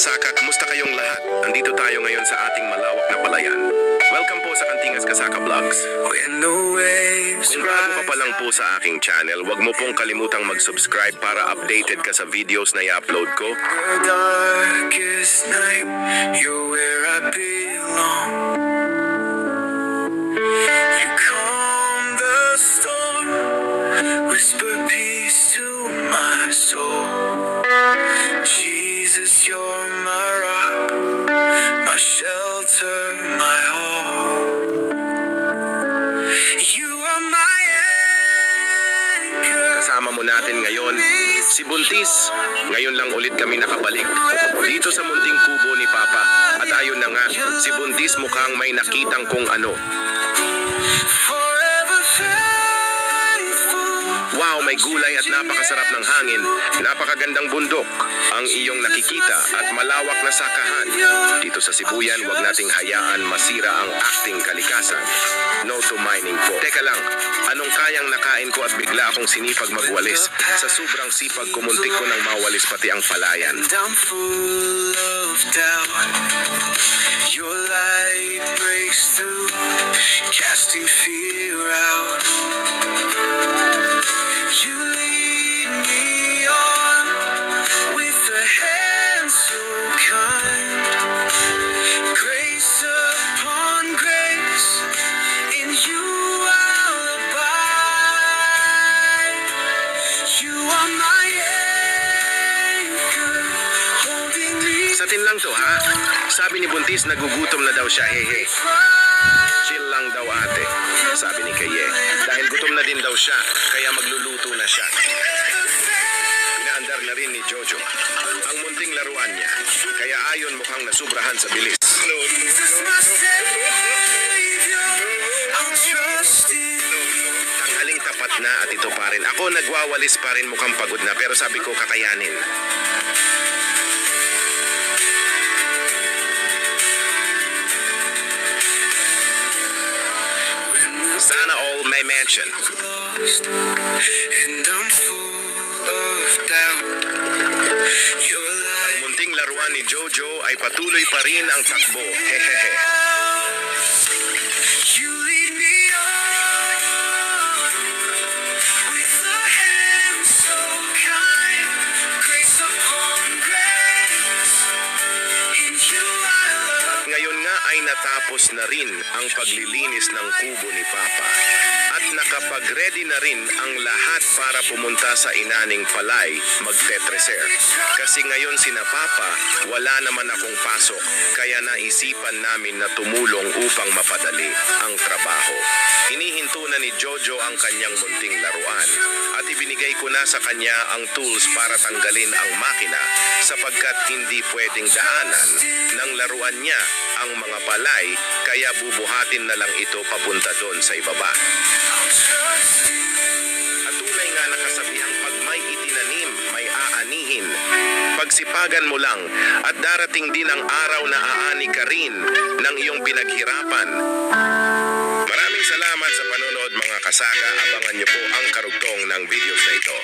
Kasaka, kumusta kayong lahat? Andito tayo ngayon sa ating malawak na palayan. Welcome po sa Kantingas Kasaka Vlogs. Kung bago ka pa lang po sa aking channel, huwag mo pong kalimutang mag-subscribe para updated ka sa videos na i-upload ko. Whisper peace to my soul. Jesus, you're my rock, my shelter, my hope. You are my anchor. Kasama mo natin ngayon si Buntis. Ngayon lang ulit kami nakabalik dito sa munting kubo ni Papa. At ayun na nga, si Buntis mukhang may nakitang kung ano. Wow, may gulay at napakasarap ng hangin. Napakagandang bundok ang iyong nakikita at malawak na sakahan. Dito sa Sibuyan, huwag nating hayaan masira ang acting kalikasan. No to mining po. Teka lang, anong kayang nakain ko at bigla akong sinipag magwalis? Sa sobrang sipag, kumuntik ko nang mawalis pati ang palayan. And I'm full of doubt. Your light breaks through, casting fear out. You lead me on with a hand so kind. Grace upon grace, in you I'll abide. You are my anchor, holding me. Sa tin lang to ha. Sabi ni Buntis, nagugutom na daw siya, hehe. Chill lang daw ate, sabi ni Kaye. Dahil gutom na din daw siya, kaya magluluto na siya. Pinaandar na rin ni Jojo ang munting laruan niya, kaya ayon mukhang nasubrahan sa bilis. Jesus, my Savior, I'll trust in you. Tanghaling tapat na at ito pa rin. Ako nagwawalis pa rin, mukhang pagod na, pero sabi ko kakayanin. Sana all may mansion. And I'm full of doubt. Your light Munting laruan ni Jojo ay patuloy pa rin ang takbo. Hehehe. you lead me on with a hand so kind. Grace upon grace, in you I love. Ngayon nga ay natapos na rin ang paglilinis ng kubo ni Papa. At nakapag-ready na rin ang lahat para pumunta sa inaning palay magtetreser. Kasi ngayon sina Papa, wala naman akong pasok. Kaya naisipan namin na tumulong upang mapadali ang trabaho. Hinihinto na ni Jojo ang kanyang munting laruan. At ibinigay ko na sa kanya ang tools para tanggalin ang makina sapagkat hindi pwedeng daanan ng laruan niya ang mga palay, kaya bubuhatin na lang ito papunta doon sa ibaba. At tunay nga nakasabihang pag may itinanim, may aanihin. Pagsipagan mo lang at darating din ang araw na aani ka rin ng iyong pinaghirapan. Maraming salamat sa panonood mga kasaka. Abangan niyo po ang karugtong ng videos na ito.